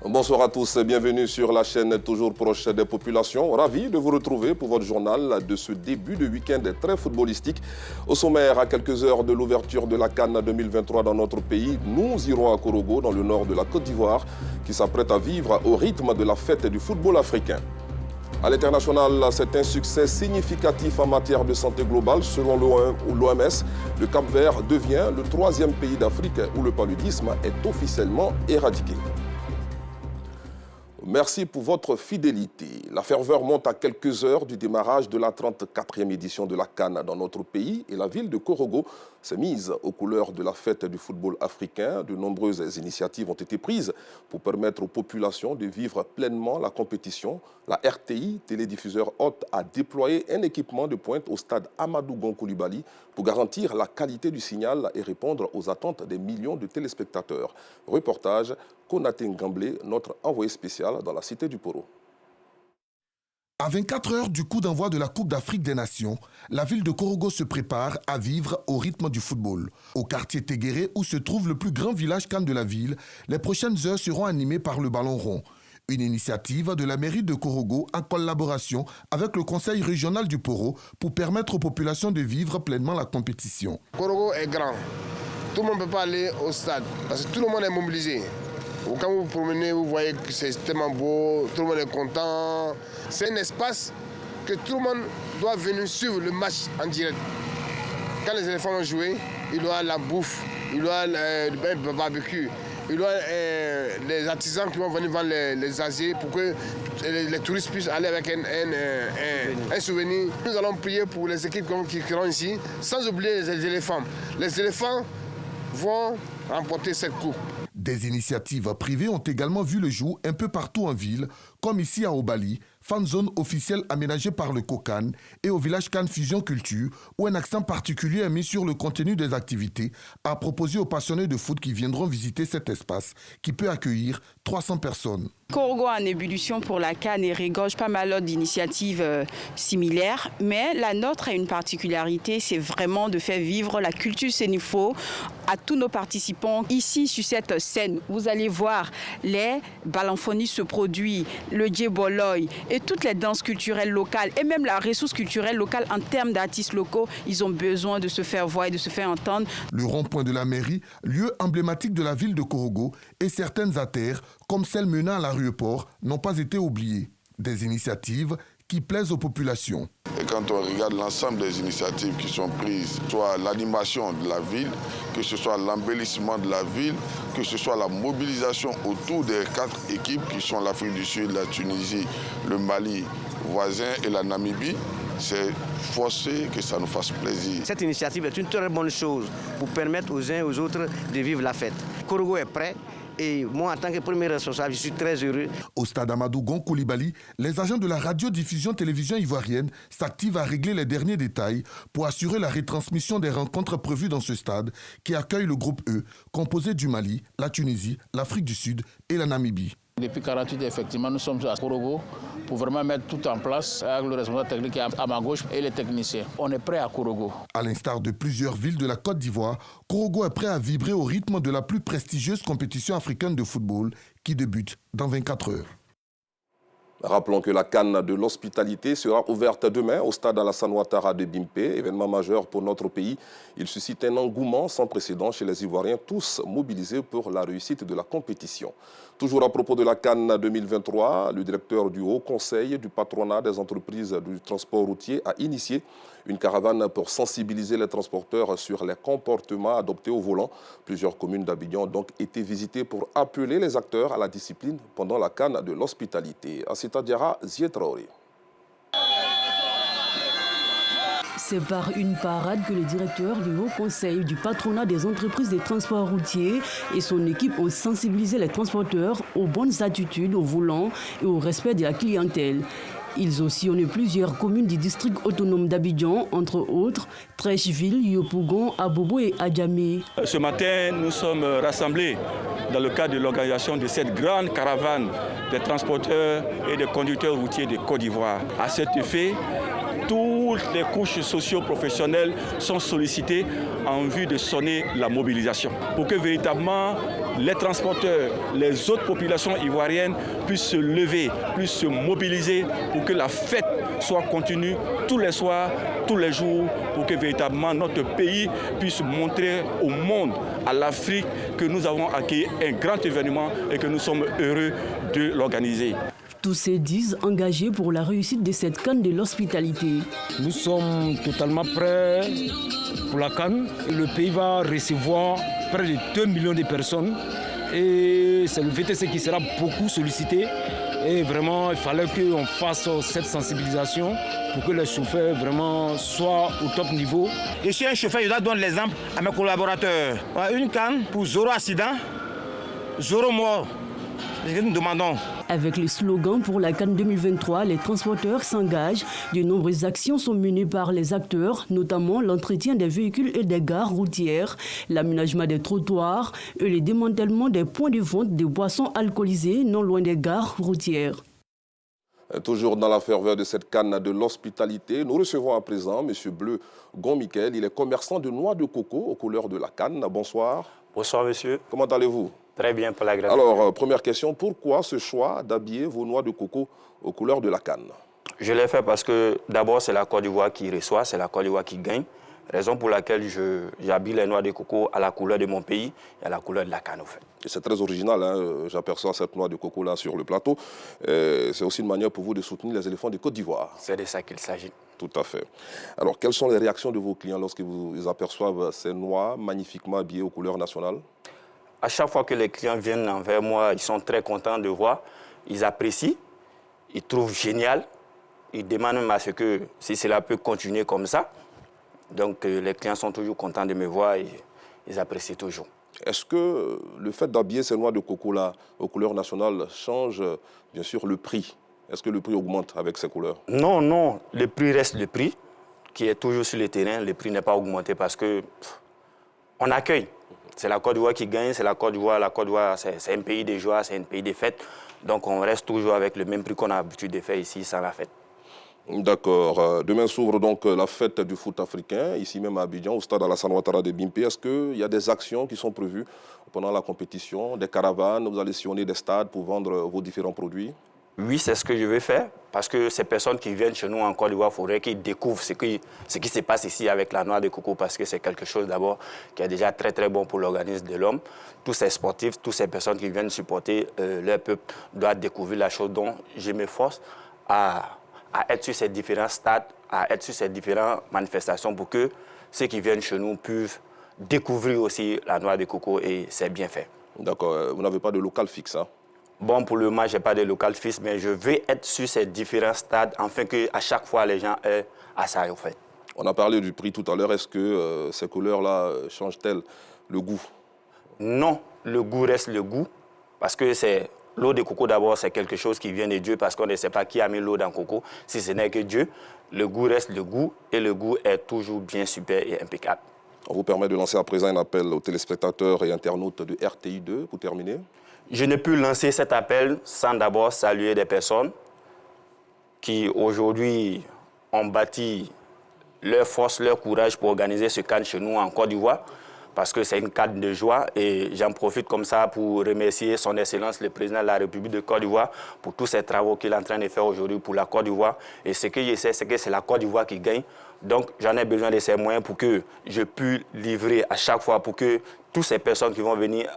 Bonsoir à tous et bienvenue sur la chaîne toujours proche des populations. Ravi de vous retrouver pour votre journal de ce début de week-end très footballistique. Au sommaire, à quelques heures de l'ouverture de la CAN 2023 dans notre pays, nous irons à Korogo, dans le nord de la Côte d'Ivoire, qui s'apprête à vivre au rythme de la fête du football africain. À l'international, c'est un succès significatif en matière de santé globale. Selon l'OMS, le Cap-Vert devient le 3e pays d'Afrique où le paludisme est officiellement éradiqué. Merci pour votre fidélité. La ferveur monte à quelques heures du démarrage de la 34e édition de la CAN dans notre pays et la ville de Korogo s'est mise aux couleurs de la fête du football africain. De nombreuses initiatives ont été prises pour permettre aux populations de vivre pleinement la compétition. La RTI, télédiffuseur hôte, a déployé un équipement de pointe au stade Amadou Gon Coulibaly pour garantir la qualité du signal et répondre aux attentes des millions de téléspectateurs. Reportage Konaté Ngamblé, notre envoyé spécial dans la cité du Poro. À 24 heures du coup d'envoi de la Coupe d'Afrique des Nations, la ville de Korogo se prépare à vivre au rythme du football. Au quartier Téguéré, où se trouve le plus grand village CAN de la ville, les prochaines heures seront animées par le ballon rond. Une initiative de la mairie de Korogo en collaboration avec le conseil régional du Poro pour permettre aux populations de vivre pleinement la compétition. Korogo est grand. Tout le monde ne peut pas aller au stade parce que tout le monde est mobilisé. Quand vous vous promenez, vous voyez que c'est tellement beau, tout le monde est content. C'est un espace que tout le monde doit venir suivre le match en direct. Quand les éléphants vont jouer, il doit la bouffe, il doit le barbecue, il doit les artisans qui vont venir vendre les asiers pour que les touristes puissent aller avec un souvenir. Nous allons prier pour les équipes qui seront ici, sans oublier les éléphants. Les éléphants vont remporter cette coupe. Des initiatives privées ont également vu le jour un peu partout en ville, comme ici à Obali, fan zone officielle aménagée par le COCAN, et au village CAN Fusion Culture, où un accent particulier est mis sur le contenu des activités à proposer aux passionnés de foot qui viendront visiter cet espace, qui peut accueillir 300 personnes. Korogo en ébullition pour la CAN et regorge pas mal d'initiatives similaires, mais la nôtre a une particularité, c'est vraiment de faire vivre la culture sénifo à tous nos participants. Ici, sur cette scène, vous allez voir les balanphonies se produire, le djeboloy et toutes les danses culturelles locales et même la ressource culturelle locale en termes d'artistes locaux, ils ont besoin de se faire voir et de se faire entendre. Le rond-point de la mairie, lieu emblématique de la ville de Korogo, et certaines artères, comme celle menant à la rue Port, n'ont pas été oubliées. Des initiatives qui plaisent aux populations. Et quand on regarde l'ensemble des initiatives qui sont prises, que ce soit l'animation de la ville, que ce soit l'embellissement de la ville, que ce soit la mobilisation autour des 4 équipes qui sont l'Afrique du Sud, la Tunisie, le Mali voisin et la Namibie, c'est forcé que ça nous fasse plaisir. Cette initiative est une très bonne chose pour permettre aux uns et aux autres de vivre la fête. Korogo est prêt. Et moi, en tant que premier responsable, je suis très heureux. Au stade Amadou Gon Coulibaly, les agents de la radiodiffusion télévision ivoirienne s'activent à régler les derniers détails pour assurer la retransmission des rencontres prévues dans ce stade qui accueille le groupe E, composé du Mali, la Tunisie, l'Afrique du Sud et la Namibie. Depuis 48, effectivement, nous sommes à Korogo pour vraiment mettre tout en place avec le responsable technique à ma gauche et les techniciens. On est prêt à Korogo. À l'instar de plusieurs villes de la Côte d'Ivoire, Korogo est prêt à vibrer au rythme de la plus prestigieuse compétition africaine de football qui débute dans 24 heures. Rappelons que la CAN de l'hospitalité sera ouverte demain au stade Alassane Ouattara de Bimpé, événement majeur pour notre pays. Il suscite un engouement sans précédent chez les Ivoiriens, tous mobilisés pour la réussite de la compétition. Toujours à propos de la CAN 2023, le directeur du Haut Conseil du patronat des entreprises du transport routier a initié une caravane pour sensibiliser les transporteurs sur les comportements adoptés au volant. Plusieurs communes d'Abidjan ont donc été visitées pour appeler les acteurs à la discipline pendant la CAN de l'hospitalité. Asita Diarra, Zietraoré. C'est par une parade que le directeur du Haut Conseil du patronat des entreprises des transports routiers et son équipe ont sensibilisé les transporteurs aux bonnes attitudes au volant et au respect de la clientèle. Ils ont sillonné plusieurs communes du district autonome d'Abidjan, entre autres Trècheville, Yopougon, Abobo et Adjamé. Ce matin, nous sommes rassemblés dans le cadre de l'organisation de cette grande caravane des transporteurs et des conducteurs routiers de Côte d'Ivoire. À cet effet, tous toutes les couches socio-professionnelles sont sollicitées en vue de sonner la mobilisation. Pour que véritablement les transporteurs, les autres populations ivoiriennes puissent se lever, puissent se mobiliser pour que la fête soit continue tous les soirs, tous les jours, pour que véritablement notre pays puisse montrer au monde, à l'Afrique, que nous avons accueilli un grand événement et que nous sommes heureux de l'organiser. Tous se disent engagés pour la réussite de cette CAN de l'hospitalité. Nous sommes totalement prêts pour la CAN. Le pays va recevoir près de 2 millions de personnes et c'est le VTC qui sera beaucoup sollicité. Et vraiment, il fallait qu'on fasse cette sensibilisation pour que les chauffeurs vraiment soient au top niveau. Je suis un chauffeur, je dois donner l'exemple à mes collaborateurs. Une CAN pour 0 accident, 0 mort. C'est ce que nous demandons. Avec le slogan pour la CAN 2023, les transporteurs s'engagent. De nombreuses actions sont menées par les acteurs, notamment l'entretien des véhicules et des gares routières, l'aménagement des trottoirs et le démantèlement des points de vente de boissons alcoolisées non loin des gares routières. Toujours dans la ferveur de cette CAN de l'hospitalité, nous recevons à présent M. Bleu Gon-Michel. Il est commerçant de noix de coco aux couleurs de la CAN. Bonsoir. Bonsoir, monsieur. Comment allez-vous? Très bien, pour la grâce. Alors, première question, pourquoi ce choix d'habiller vos noix de coco aux couleurs de la CAN? Je l'ai fait parce que d'abord, c'est la Côte d'Ivoire qui reçoit, c'est la Côte d'Ivoire qui gagne. Raison pour laquelle j'habille les noix de coco à la couleur de mon pays et à la couleur de la CAN, au fait. C'est très original, hein? J'aperçois cette noix de coco-là sur le plateau. C'est aussi une manière pour vous de soutenir les éléphants de Côte d'Ivoire. C'est de ça qu'il s'agit. Tout à fait. Alors, quelles sont les réactions de vos clients lorsqu'ils vous aperçoivent ces noix magnifiquement habillées aux couleurs nationales? À chaque fois que les clients viennent envers moi, ils sont très contents de voir. Ils apprécient, ils trouvent génial. Ils demandent même à ce que, si cela peut continuer comme ça. Donc, les clients sont toujours contents de me voir et ils apprécient toujours. Est-ce que le fait d'habiller ces noix de coco-là aux couleurs nationales change, bien sûr, le prix? Est-ce que le prix augmente avec ces couleurs? Non, non. Le prix reste le prix, qui est toujours sur le terrain. Le prix n'est pas augmenté parce que on accueille. C'est la Côte d'Ivoire qui gagne, c'est la Côte d'Ivoire. La Côte d'Ivoire, c'est un pays de joie, c'est un pays de fête. Donc, on reste toujours avec le même prix qu'on a l'habitude de faire ici, sans la fête. D'accord. Demain s'ouvre donc la fête du foot africain, ici même à Abidjan, au stade Alassane Ouattara de Bimpe. Est-ce qu'il y a des actions qui sont prévues pendant la compétition, des caravanes, vous allez sillonner des stades pour vendre vos différents produits? Oui, c'est ce que je vais faire, parce que ces personnes qui viennent chez nous en Côte d'Ivoire, il faudrait qu'ils découvrent ce qui se passe ici avec la noix de coco, parce que c'est quelque chose d'abord qui est déjà très très bon pour l'organisme de l'homme. Tous ces sportifs, toutes ces personnes qui viennent supporter leur peuple doivent découvrir la chose dont je m'efforce à être sur ces différents stades, à être sur ces différentes manifestations pour que ceux qui viennent chez nous puissent découvrir aussi la noix de coco et c'est bien fait. D'accord. Vous n'avez pas de local fixe, hein? Bon, pour le moment, je n'ai pas de local fixe, mais je vais être sur ces différents stades afin qu'à chaque fois, les gens aient à ça, en fait. On a parlé du prix tout à l'heure. Est-ce que ces couleurs-là changent-elles le goût? Non, le goût reste le goût, parce que c'est... L'eau de coco, d'abord, c'est quelque chose qui vient de Dieu parce qu'on ne sait pas qui a mis l'eau dans le coco, si ce n'est que Dieu. Le goût reste le goût et le goût est toujours bien super et impeccable. On vous permet de lancer à présent un appel aux téléspectateurs et internautes de RTI2 pour terminer. Je ne peux lancer cet appel sans d'abord saluer des personnes qui, aujourd'hui, ont bâti leur force, leur courage pour organiser ce CAN chez nous en Côte d'Ivoire. Parce que c'est une CAN de joie et j'en profite comme ça pour remercier son Excellence le Président de la République de Côte d'Ivoire pour tous ces travaux qu'il est en train de faire aujourd'hui pour la Côte d'Ivoire. Et ce que je sais, c'est que c'est la Côte d'Ivoire qui gagne. Donc j'en ai besoin de ces moyens pour que je puisse livrer à chaque fois, pour que toutes ces personnes qui vont venir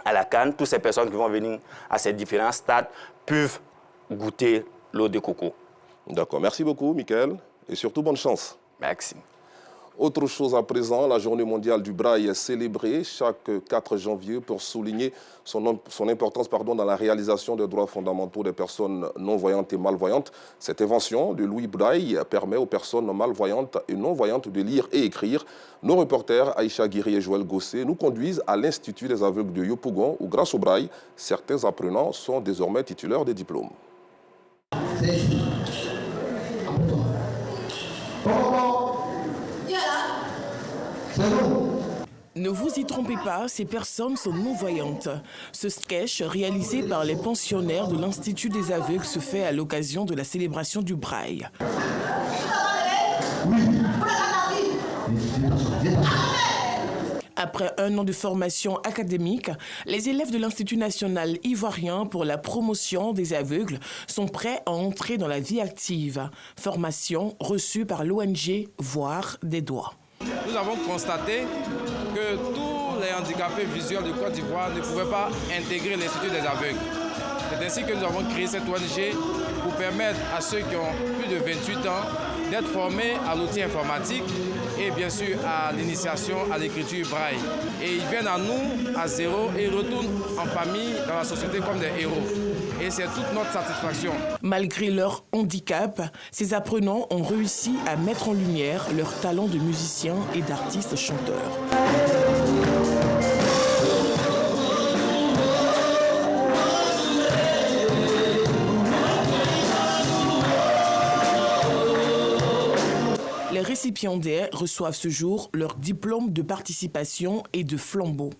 à la CAN, toutes ces personnes qui vont venir à ces différents stades peuvent goûter l'eau de coco. D'accord. Merci beaucoup, Michael. Et surtout, bonne chance. Merci. Autre chose à présent, la journée mondiale du braille est célébrée chaque 4 janvier pour souligner son importance dans la réalisation des droits fondamentaux des personnes non-voyantes et malvoyantes. Cette invention de Louis Braille permet aux personnes malvoyantes et non-voyantes de lire et écrire. Nos reporters Aïcha Guiri et Joël Gossé nous conduisent à l'Institut des aveugles de Yopougon où, grâce au braille, certains apprenants sont désormais titulaires des diplômes. Ne vous y trompez pas, ces personnes sont non-voyantes. Ce sketch, réalisé par les pensionnaires de l'Institut des aveugles, se fait à l'occasion de la célébration du braille. Après un an de formation académique, les élèves de l'Institut national ivoirien pour la promotion des aveugles sont prêts à entrer dans la vie active. Formation reçue par l'ONG Voir des doigts. Nous avons constaté que tous les handicapés visuels de Côte d'Ivoire ne pouvaient pas intégrer l'Institut des aveugles. C'est ainsi que nous avons créé cette ONG pour permettre à ceux qui ont plus de 28 ans d'être formés à l'outil informatique et bien sûr à l'initiation à l'écriture braille. Et ils viennent à nous à zéro et retournent en famille dans la société comme des héros. Et c'est toute notre satisfaction. Malgré leur handicap, ces apprenants ont réussi à mettre en lumière leur talent de musiciens et d'artistes chanteurs. Les récipiendaires reçoivent ce jour leur diplôme de participation et de flambeau.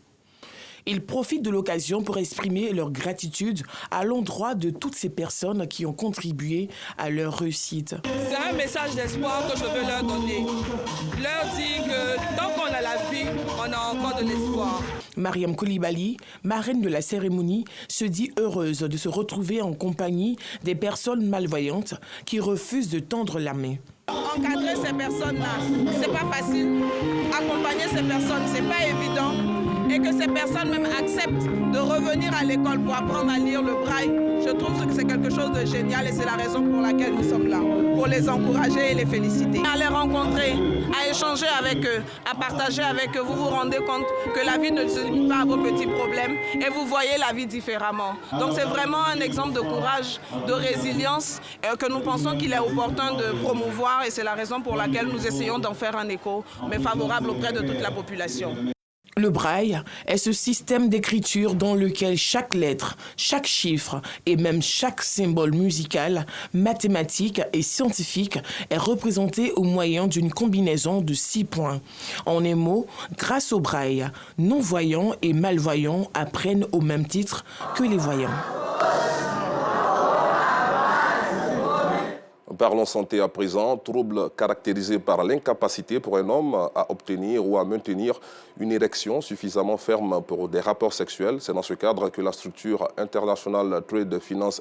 Ils profitent de l'occasion pour exprimer leur gratitude à l'endroit de toutes ces personnes qui ont contribué à leur réussite. C'est un message d'espoir que je veux leur donner. Leur dire que tant qu'on a la vie, on a encore de l'espoir. Mariam Koulibaly, marraine de la cérémonie, se dit heureuse de se retrouver en compagnie des personnes malvoyantes qui refusent de tendre la main. Encadrer ces personnes-là, c'est pas facile. Accompagner ces personnes, c'est pas évident. Et que ces personnes même acceptent de revenir à l'école pour apprendre à lire le braille, je trouve que c'est quelque chose de génial et c'est la raison pour laquelle nous sommes là, pour les encourager et les féliciter. À les rencontrer, à échanger avec eux, à partager avec eux, vous vous rendez compte que la vie ne se limite pas à vos petits problèmes et vous voyez la vie différemment. Donc c'est vraiment un exemple de courage, de résilience que nous pensons qu'il est opportun de promouvoir et c'est la raison pour laquelle nous essayons d'en faire un écho, mais favorable auprès de toute la population. Le braille est ce système d'écriture dans lequel chaque lettre, chaque chiffre et même chaque symbole musical, mathématique et scientifique est représenté au moyen d'une combinaison de 6 points. En un mot, grâce au braille, non-voyants et malvoyants apprennent au même titre que les voyants. Parlons santé à présent. Trouble caractérisé par l'incapacité pour un homme à obtenir ou à maintenir une érection suffisamment ferme pour des rapports sexuels. C'est dans ce cadre que la structure internationale Trade Finance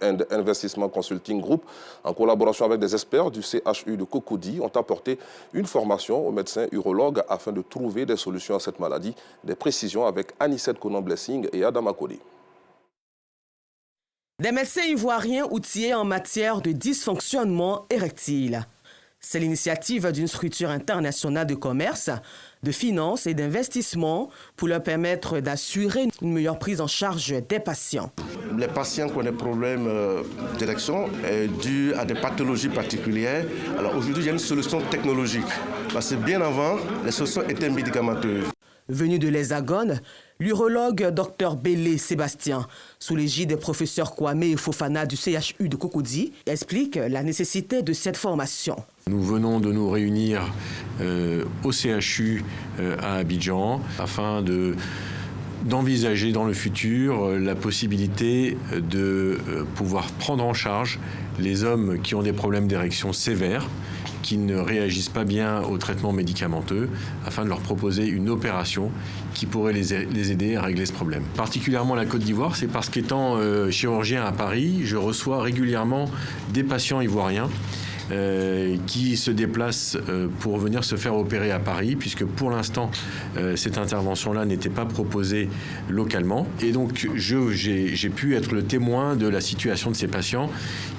and Investment Consulting Group, en collaboration avec des experts du CHU de Cocody, ont apporté une formation aux médecins urologues afin de trouver des solutions à cette maladie. Des précisions avec Anicette Conan-Blessing et Adam Akoli. Des médecins ivoiriens outillés en matière de dysfonctionnement érectile. C'est l'initiative d'une structure internationale de commerce, de finance et d'investissement pour leur permettre d'assurer une meilleure prise en charge des patients. Les patients qui ont des problèmes d'érection dus à des pathologies particulières. Alors aujourd'hui, il y a une solution technologique. Parce que bien avant, les solutions étaient médicamenteuses. Venu de l'Hexagone, l'urologue Dr Bélé Sébastien, sous l'égide des professeurs Kwame et Fofana du CHU de Cocody, explique la nécessité de cette formation. Nous venons de nous réunir au CHU à Abidjan afin d'envisager dans le futur la possibilité de pouvoir prendre en charge les hommes qui ont des problèmes d'érection sévères, qui ne réagissent pas bien au traitement médicamenteux, afin de leur proposer une opération qui pourrait les aider à régler ce problème. Particulièrement la Côte d'Ivoire, c'est parce qu'étant chirurgien à Paris, je reçois régulièrement des patients ivoiriens qui se déplacent pour venir se faire opérer à Paris, puisque pour l'instant, cette intervention-là n'était pas proposée localement. Et donc, j'ai pu être le témoin de la situation de ces patients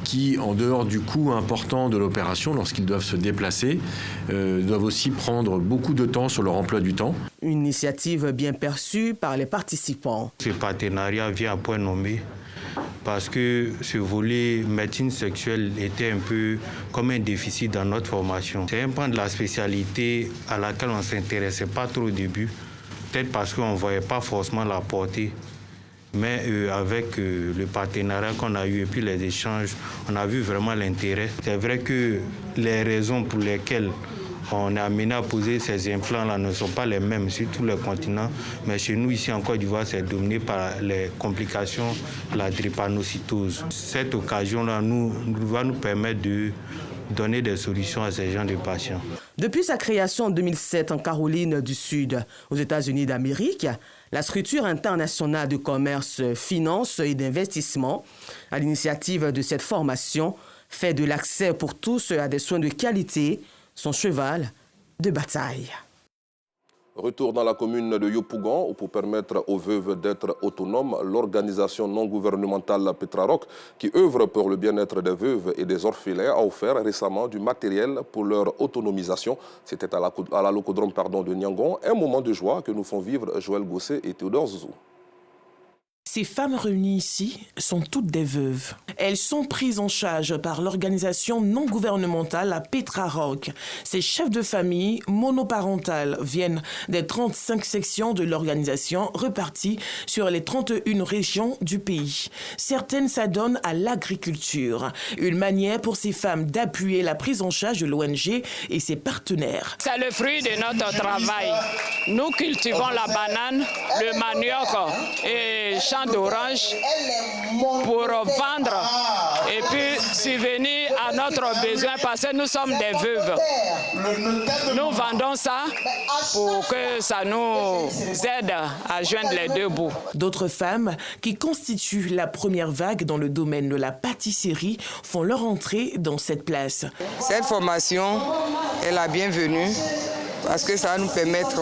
qui, en dehors du coût important de l'opération, lorsqu'ils doivent se déplacer, doivent aussi prendre beaucoup de temps sur leur emploi du temps. Une initiative bien perçue par les participants. Ce partenariat vient à point nommé, parce que ce volet médecine sexuelle était un peu comme un déficit dans notre formation. C'est un pan de la spécialité à laquelle on ne s'intéressait pas trop au début, peut-être parce qu'on ne voyait pas forcément la portée. Mais avec le partenariat qu'on a eu et puis les échanges, on a vu vraiment l'intérêt. C'est vrai que les raisons pour lesquelles on est amené à poser ces implants-là ne sont pas les mêmes sur tous les continents. Mais chez nous, ici en Côte d'Ivoire, c'est dominé par les complications de la drépanocytose. Cette occasion-là va nous permettre de donner des solutions à ces gens de patients. Depuis sa création en 2007 en Caroline du Sud, aux États-Unis d'Amérique, la structure internationale de commerce, finance et d'investissement, à l'initiative de cette formation, fait de l'accès pour tous à des soins de qualité son cheval de bataille. Retour dans la commune de Yopougon où pour permettre aux veuves d'être autonomes, l'organisation non gouvernementale Petraroc qui œuvre pour le bien-être des veuves et des orphelins a offert récemment du matériel pour leur autonomisation. C'était à la locodrome de Niangon, un moment de joie que nous font vivre Joël Gosset et Théodore Zouzou. Ces femmes réunies ici sont toutes des veuves. Elles sont prises en charge par l'organisation non gouvernementale Petraroc. Ces chefs de famille monoparentales viennent des 35 sections de l'organisation réparties sur les 31 régions du pays. Certaines s'adonnent à l'agriculture, une manière pour ces femmes d'appuyer la prise en charge de l'ONG et ses partenaires. C'est le fruit de notre travail. Nous cultivons la banane, le manioc et d'orange pour vendre et puis subvenir à notre besoin parce que nous sommes des veuves. Nous vendons ça pour que ça nous aide à joindre les deux bouts. D'autres femmes qui constituent la première vague dans le domaine de la pâtisserie font leur entrée dans cette place. Cette formation est la bienvenue parce que ça va nous permettre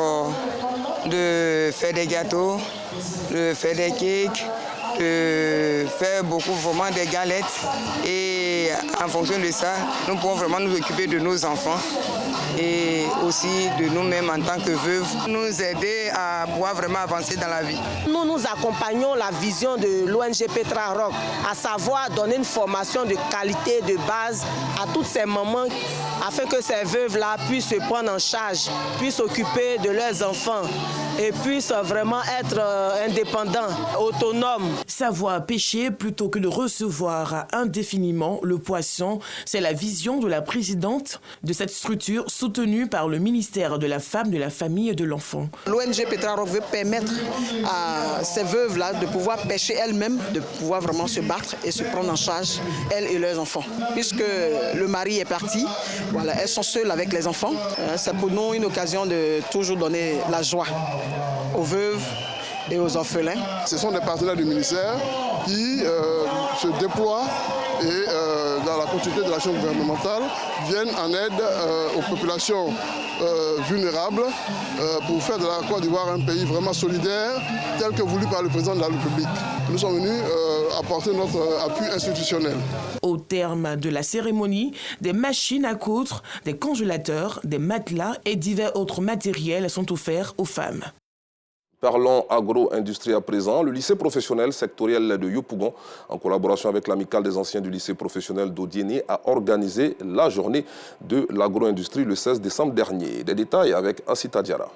de faire des gâteaux, de faire des cakes, de faire vraiment des galettes et en fonction de ça, nous pouvons vraiment nous occuper de nos enfants et aussi de nous-mêmes en tant que veuves, nous aider à pouvoir vraiment avancer dans la vie. Nous accompagnons la vision de l'ONG Petraroc, à savoir donner une formation de qualité, de base à toutes ces mamans afin que ces veuves-là puissent se prendre en charge, puissent s'occuper de leurs enfants et puissent vraiment être indépendants, autonomes. Savoir pêcher plutôt que de recevoir indéfiniment le poisson, c'est la vision de la présidente de cette structure soutenue par le ministère de la Femme, de la Famille et de l'Enfant. L'ONG Petraroc veut permettre à ces veuves-là de pouvoir pêcher elles-mêmes, de pouvoir vraiment se battre et se prendre en charge, elles et leurs enfants. Puisque le mari est parti, voilà, elles sont seules avec les enfants. C'est pour nous une occasion de toujours donner la joie aux veuves et aux orphelins. Ce sont des partenaires du ministère qui se déploient et dans la continuité de l'action gouvernementale viennent en aide aux populations vulnérables pour faire de la Côte d'Ivoire un pays vraiment solidaire tel que voulu par le président de la République. Nous sommes venus apporter notre appui institutionnel. Au terme de la cérémonie, des machines à coudre, des congélateurs, des matelas et divers autres matériels sont offerts aux femmes. Parlons agro-industrie à présent. Le lycée professionnel sectoriel de Yopougon, en collaboration avec l'amicale des anciens du lycée professionnel d'Odiéné, a organisé la journée de l'agro-industrie le 16 décembre dernier. Des détails avec Ansita Diara.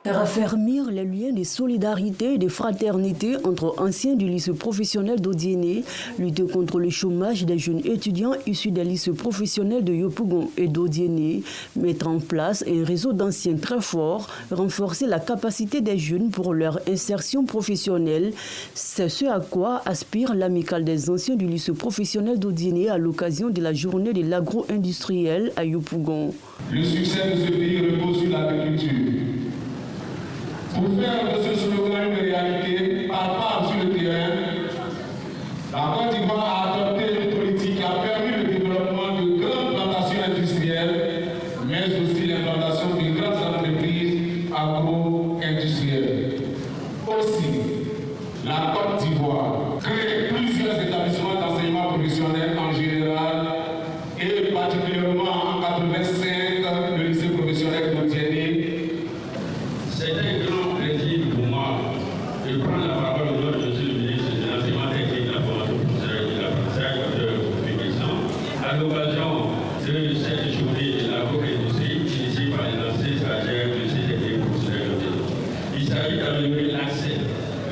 Raffermir les liens de solidarité et de fraternité entre anciens du lycée professionnel d'Odiéné, lutter contre le chômage des jeunes étudiants issus des lycées professionnels de Yopougon et d'Odiéné, mettre en place un réseau d'anciens très fort, renforcer la capacité des jeunes pour leur insertion professionnelle. C'est ce à quoi aspire l'amicale des anciens du lycée professionnel d'Odiéné à l'occasion de la journée de l'agro-industriel à Yopougon. Le succès de ce pays repose sur l'agriculture. Pour faire de ce slogan une réalité, palpable sur le terrain, la Côte d'Ivoire a adopté une politique qui a permis le développement de grandes plantations industrielles, mais aussi l'implantation de grandes entreprises agro-industrielles. Aussi, la Côte d'Ivoire crée plusieurs établissements d'enseignement professionnel en général et particulièrement en 85, le lycée professionnel d'Odiéné. C'est un grand plaisir pour moi de prendre la parole au nom de M. le ministre de l'enseignement technique, de la formation professionnelle et de l'apprentissage de communication à l'occasion de cette journée de l'agro-industrie initiée par les anciens stagiaires du lycée technique professionnel d'Odiéné. Il s'agit d'améliorer l'accès,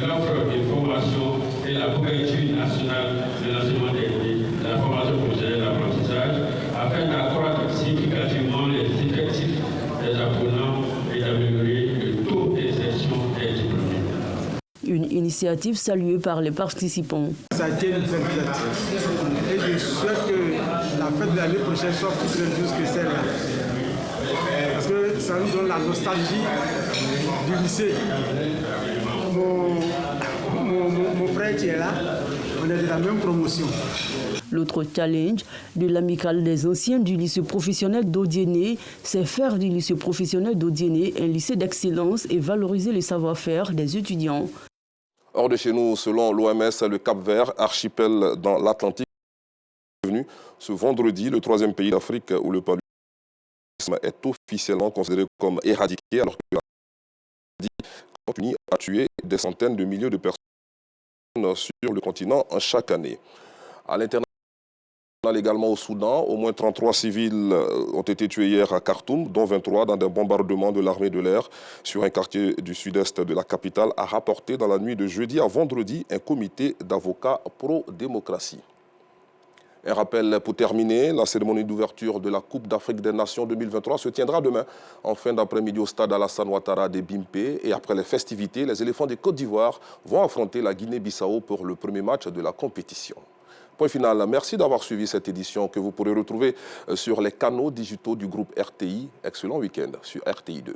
l'offre de formation et la couverture nationale de l'enseignement technique, de la formation professionnelle et de l'apprentissage afin d'accroître significativement les effectifs des apprenants et d'améliorer le taux d'insertion des diplômés. Une initiative saluée par les participants. Ça a été une belle fête. Et je souhaite que la fête de l'année prochaine soit plus grandiose que celle-là. Parce que ça nous donne la nostalgie du lycée. Mon frère qui est là, on est de la même promotion. L'autre challenge de l'amicale des anciens du lycée professionnel d'Odiéné, c'est faire du lycée professionnel d'Odiéné un lycée d'excellence et valoriser les savoir-faire des étudiants. Hors de chez nous, selon l'OMS, le Cap-Vert, archipel dans l'Atlantique, est devenu ce vendredi le 3e pays d'Afrique où le paludisme est officiellement considéré comme éradiqué, alors que la maladie continue à tuer des centaines de milliers de personnes sur le continent chaque année. À l'international, également au Soudan, au moins 33 civils ont été tués hier à Khartoum, dont 23 dans des bombardements de l'armée de l'air sur un quartier du sud-est de la capitale, a rapporté dans la nuit de jeudi à vendredi un comité d'avocats pro-démocratie. Un rappel pour terminer, la cérémonie d'ouverture de la Coupe d'Afrique des Nations 2023 se tiendra demain en fin d'après-midi au stade Alassane Ouattara de Bimpe. Et après les festivités, les éléphants de Côte d'Ivoire vont affronter la Guinée-Bissau pour le premier match de la compétition. Point final, merci d'avoir suivi cette édition que vous pourrez retrouver sur les canaux digitaux du groupe RTI. Excellent week-end sur RTI 2.